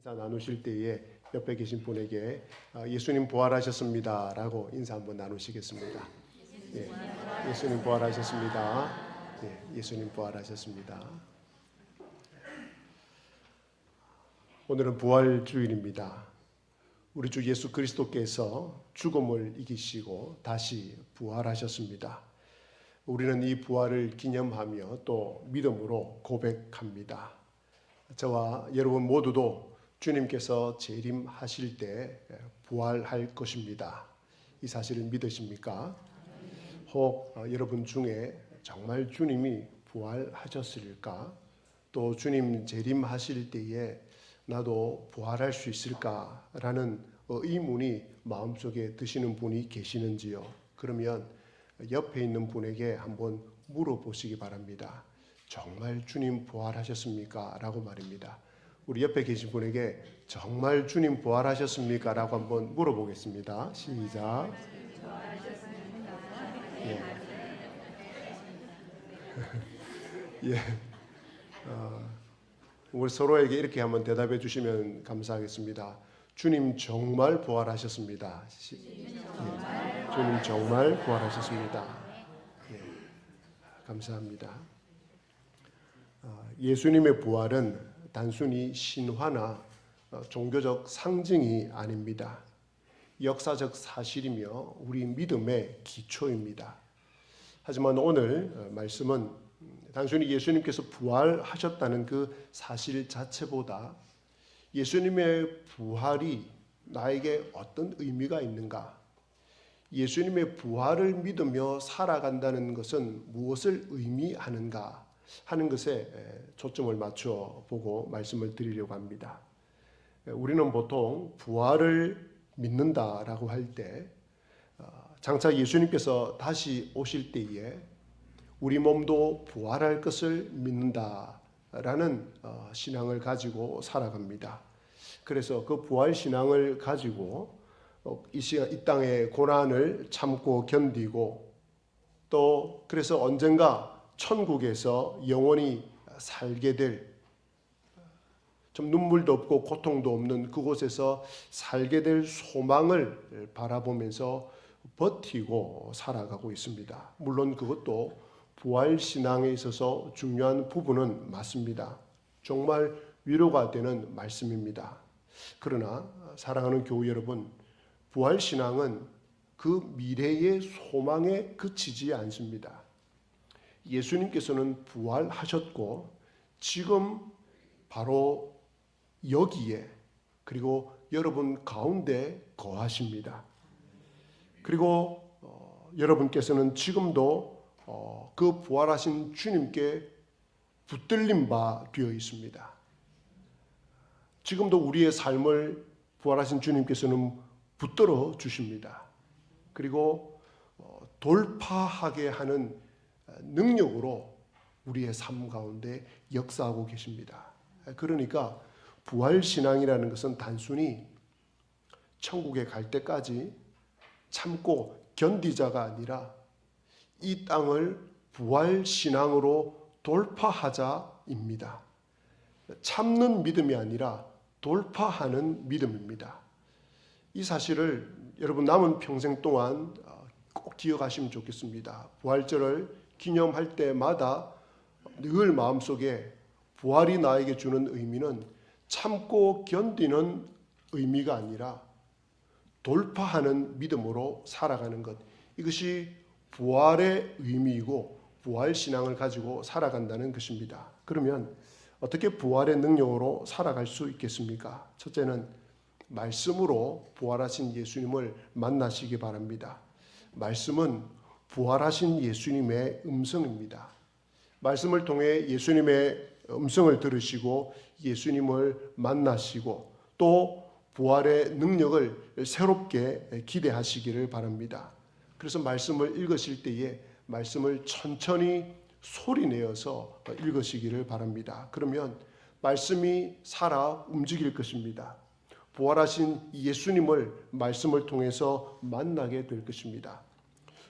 인사 나누실 때에 옆에 계신 분에게 예수님 부활하셨습니다 라고 인사 한번 나누시겠습니다. 예, 예수님 부활하셨습니다. 예, 예수님 부활하셨습니다. 오늘은 부활주일입니다. 우리 주 예수 그리스도께서 죽음을 이기시고 다시 부활하셨습니다. 우리는 이 부활을 기념하며 또 믿음으로 고백합니다. 저와 여러분 모두도 주님께서 재림하실 때 부활할 것입니다. 이 사실을 믿으십니까? 혹 여러분 중에 정말 주님이 부활하셨을까? 또 주님 재림하실 때에 나도 부활할 수 있을까라는 의문이 마음속에 드시는 분이 계시는지요? 그러면 옆에 있는 분에게 한번 물어보시기 바랍니다. 정말 주님 부활하셨습니까? 라고 말입니다. 우리 옆에 계신 분에게 정말 주님 부활하셨습니까? 라고 한번 물어보겠습니다. 시작. 예. 예. 우리 서로에게 이렇게 한번 대답해 주시면 감사하겠습니다. 주님 정말 부활하셨습니다. 예. 주님 정말 부활하셨습니다. 예. 감사합니다. 예수님의 부활은 단순히 신화나 종교적 상징이 아닙니다. 역사적 사실이며 우리 믿음의 기초입니다. 하지만 오늘 말씀은 단순히 예수님께서 부활하셨다는 그 사실 자체보다 예수님의 부활이 나에게 어떤 의미가 있는가, 예수님의 부활을 믿으며 살아간다는 것은 무엇을 의미하는가 하는 것에 초점을 맞춰 보고 말씀을 드리려고 합니다. 우리는 보통 부활을 믿는다라고 할 때 장차 예수님께서 다시 오실 때에 우리 몸도 부활할 것을 믿는다라는 신앙을 가지고 살아갑니다. 그래서 그 부활 신앙을 가지고 이 땅의 고난을 참고 견디고 또 그래서 언젠가 천국에서 영원히 살게 될 좀 눈물도 없고 고통도 없는 그곳에서 살게 될 소망을 바라보면서 버티고 살아가고 있습니다. 물론 그것도 부활신앙에 있어서 중요한 부분은 맞습니다. 정말 위로가 되는 말씀입니다. 그러나 사랑하는 교우 여러분, 부활신앙은 그 미래의 소망에 그치지 않습니다. 예수님께서는 부활하셨고 지금 바로 여기에 그리고 여러분 가운데 거하십니다. 그리고 여러분께서는 지금도 그 부활하신 주님께 붙들린 바 되어 있습니다. 지금도 우리의 삶을 부활하신 주님께서는 붙들어 주십니다. 그리고 돌파하게 하는 능력으로 우리의 삶 가운데 역사하고 계십니다. 그러니까 부활신앙이라는 것은 단순히 천국에 갈 때까지 참고 견디자가 아니라 이 땅을 부활신앙으로 돌파하자입니다. 참는 믿음이 아니라 돌파하는 믿음입니다. 이 사실을 여러분 남은 평생 동안 꼭 기억하시면 좋겠습니다. 부활절을 기념할 때마다 늘 마음속에 부활이 나에게 주는 의미는 참고 견디는 의미가 아니라 돌파하는 믿음으로 살아가는 것, 이것이 부활의 의미이고 부활신앙을 가지고 살아간다는 것입니다. 그러면 어떻게 부활의 능력으로 살아갈 수 있겠습니까? 첫째는 말씀으로 부활하신 예수님을 만나시기 바랍니다. 말씀은 부활하신 예수님의 음성입니다. 말씀을 통해 예수님의 음성을 들으시고 예수님을 만나시고 또 부활의 능력을 새롭게 기대하시기를 바랍니다. 그래서 말씀을 읽으실 때에 말씀을 천천히 소리내어서 읽으시기를 바랍니다. 그러면 말씀이 살아 움직일 것입니다. 부활하신 예수님을 말씀을 통해서 만나게 될 것입니다.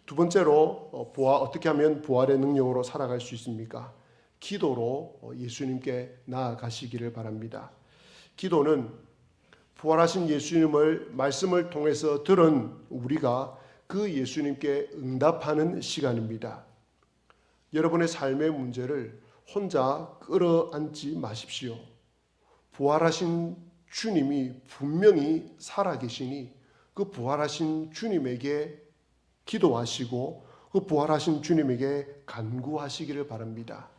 두 번째로 어떻게 하면 부활의 능력으로 살아갈 수 있습니까? 기도로 예수님께 나아가시기를 바랍니다. 기도는 부활하신 예수님을 말씀을 통해서 들은 우리가 그 예수님께 응답하는 시간입니다. 여러분의 삶의 문제를 혼자 끌어안지 마십시오. 부활하신 주님이 분명히 살아계시니 그 부활하신 주님에게 기도하시고 그 부활하신 주님에게 간구하시기를 바랍니다.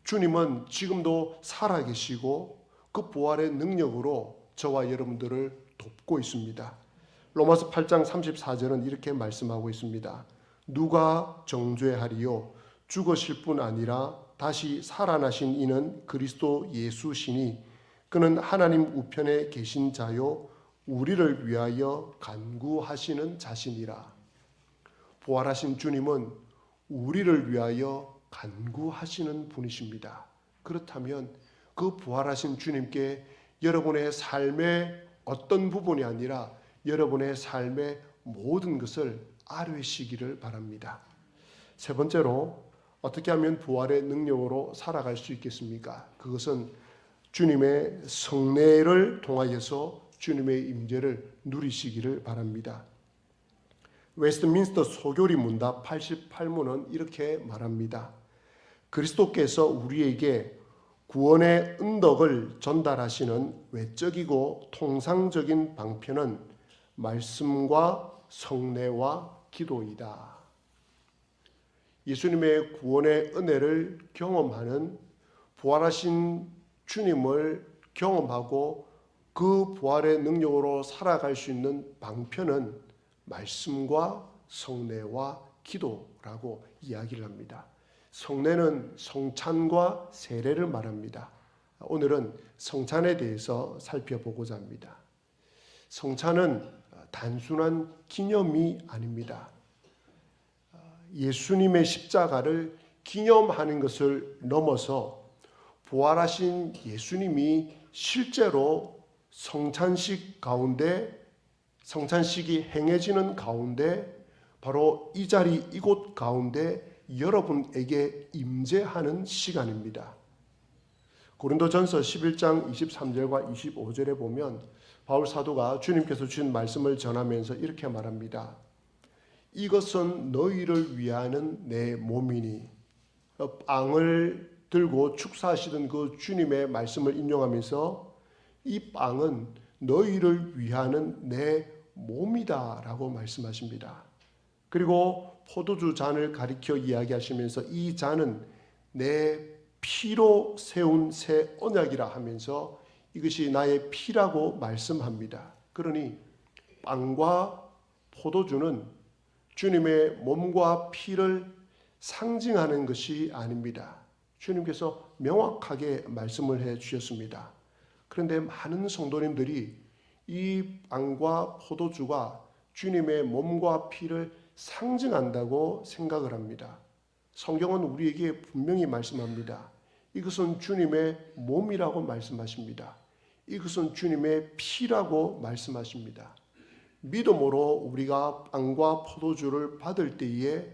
주님은 지금도 살아계시고 그 부활의 능력으로 저와 여러분들을 돕고 있습니다. 로마서 8장 34절은 이렇게 말씀하고 있습니다. 누가 정죄하리요? 죽으실 뿐 아니라 다시 살아나신 이는 그리스도 예수시니 그는 하나님 우편에 계신 자요 우리를 위하여 간구하시는 자신이라. 부활하신 주님은 우리를 위하여 간구하시는 분이십니다. 그렇다면 그 부활하신 주님께 여러분의 삶의 어떤 부분이 아니라 여러분의 삶의 모든 것을 아뢰시기를 바랍니다. 세 번째로 어떻게 하면 부활의 능력으로 살아갈 수 있겠습니까? 그것은 주님의 성례를 통하여서 주님의 임재를 누리시기를 바랍니다. 웨스트민스터 소교리 문답 88문은 이렇게 말합니다. 그리스도께서 우리에게 구원의 은덕을 전달하시는 외적이고 통상적인 방편은 말씀과 성례와 기도이다. 예수님의 구원의 은혜를 경험하는 부활하신 주님을 경험하고 그 부활의 능력으로 살아갈 수 있는 방편은 말씀과 성례와 기도라고 이야기를 합니다. 성례는 성찬과 세례를 말합니다. 오늘은 성찬에 대해서 살펴보고자 합니다. 성찬은 단순한 기념이 아닙니다. 예수님의 십자가를 기념하는 것을 넘어서 부활하신 예수님이 실제로 성찬식 가운데 성찬식이 행해지는 가운데 바로 이 자리 이곳 가운데 여러분에게 임재하는 시간입니다. 고린도전서 11장 23절과 25절에 보면 바울 사도가 주님께서 주신 말씀을 전하면서 이렇게 말합니다. 이것은 너희를 위하는 내 몸이니. 빵을 들고 축사하시던 그 주님의 말씀을 인용하면서 이 빵은 너희를 위하는 내 몸이다라고 말씀하십니다. 그리고 포도주 잔을 가리켜 이야기하시면서 이 잔은 내 피로 세운 새 언약이라 하면서 이것이 나의 피라고 말씀합니다. 그러니 빵과 포도주는 주님의 몸과 피를 상징하는 것이 아닙니다. 주님께서 명확하게 말씀을 해 주셨습니다. 그런데 많은 성도님들이 이 빵과 포도주가 주님의 몸과 피를 상징한다고 생각을 합니다. 성경은 우리에게 분명히 말씀합니다. 이것은 주님의 몸이라고 말씀하십니다. 이것은 주님의 피라고 말씀하십니다. 믿음으로 우리가 빵과 포도주를 받을 때에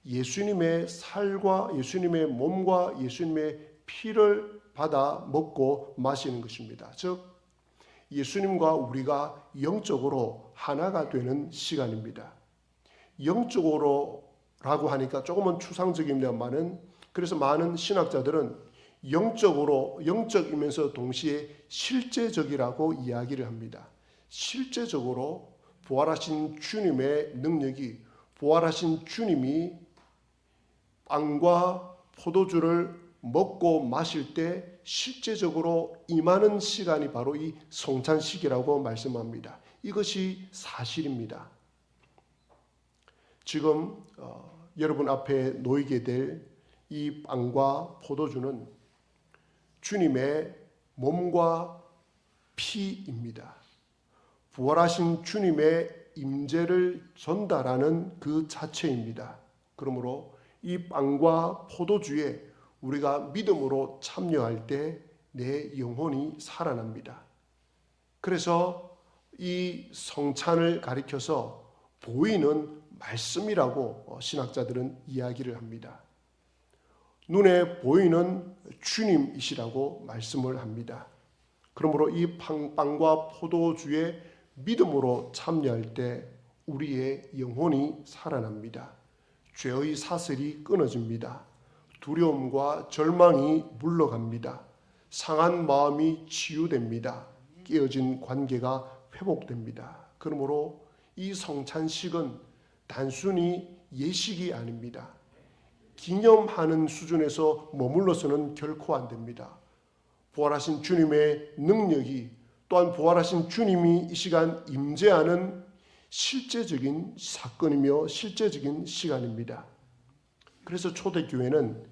예수님의 살과 예수님의 몸과 예수님의 피를 받아 먹고 마시는 것입니다. 즉 예수님과 우리가 영적으로 하나가 되는 시간입니다. 영적으로라고 하니까 조금은 추상적입니다만은 그래서 많은 신학자들은 영적이면서 동시에 실제적이라고 이야기를 합니다. 실제적으로 부활하신 주님의 능력이 부활하신 주님이 빵과 포도주를 먹고 마실 때 실제적으로 임하는 시간이 바로 이 성찬식이라고 말씀합니다. 이것이 사실입니다. 지금 여러분 앞에 놓이게 될 이 빵과 포도주는 주님의 몸과 피입니다. 부활하신 주님의 임재를 전달하는 그 자체입니다. 그러므로 이 빵과 포도주에 우리가 믿음으로 참여할 때 내 영혼이 살아납니다. 그래서 이 성찬을 가리켜서 보이는 말씀이라고 신학자들은 이야기를 합니다. 눈에 보이는 주님이시라고 말씀을 합니다. 그러므로 이 빵과 포도주에 믿음으로 참여할 때 우리의 영혼이 살아납니다. 죄의 사슬이 끊어집니다. 두려움과 절망이 물러갑니다. 상한 마음이 치유됩니다. 깨어진 관계가 회복됩니다. 그러므로 이 성찬식은 단순히 예식이 아닙니다. 기념하는 수준에서 머물러서는 결코 안 됩니다. 부활하신 주님의 능력이, 또한 부활하신 주님이 이 시간 임재하는 실제적인 사건이며 실제적인 시간입니다. 그래서 초대교회는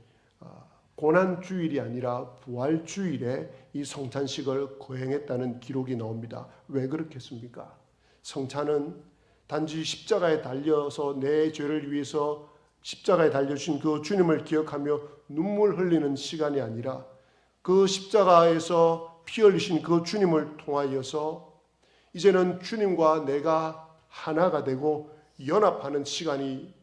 고난주일이 아니라 부활주일에 이 성찬식을 거행했다는 기록이 나옵니다. 왜 그렇겠습니까? 성찬은 단지 십자가에 달려서 내 죄를 위해서 십자가에 달려주신 그 주님을 기억하며 눈물 흘리는 시간이 아니라 그 십자가에서 피 흘리신 그 주님을 통하여서 이제는 주님과 내가 하나가 되고 연합하는 시간이고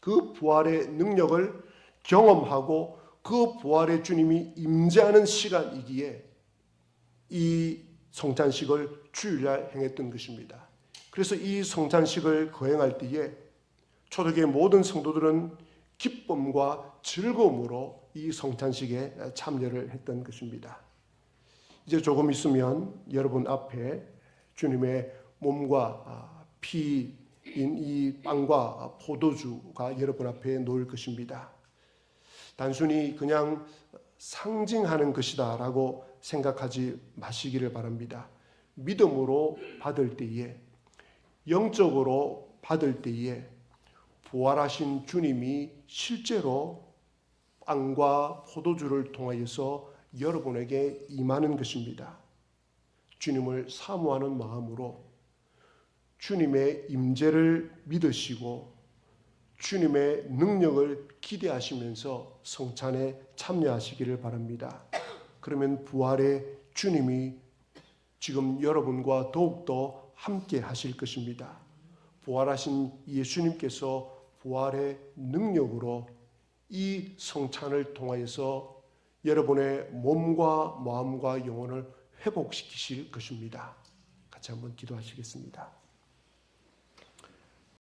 그 부활의 능력을 경험하고 그 부활의 주님이 임재하는 시간이기에 이 성찬식을 주일날 행했던 것입니다. 그래서 이 성찬식을 거행할 때에 초대교회 모든 성도들은 기쁨과 즐거움으로 이 성찬식에 참여를 했던 것입니다. 이제 조금 있으면 여러분 앞에 주님의 몸과 피인 이 빵과 포도주가 여러분 앞에 놓일 것입니다. 단순히 그냥 상징하는 것이다 라고 생각하지 마시기를 바랍니다. 믿음으로 받을 때에, 영적으로 받을 때에 부활하신 주님이 실제로 빵과 포도주를 통하여서 여러분에게 임하는 것입니다. 주님을 사모하는 마음으로 주님의 임재를 믿으시고 주님의 능력을 기대하시면서 성찬에 참여하시기를 바랍니다. 그러면 부활의 주님이 지금 여러분과 더욱더 함께 하실 것입니다. 부활하신 예수님께서 부활의 능력으로 이 성찬을 통하여서 여러분의 몸과 마음과 영혼을 회복시키실 것입니다. 같이 한번 기도하시겠습니다.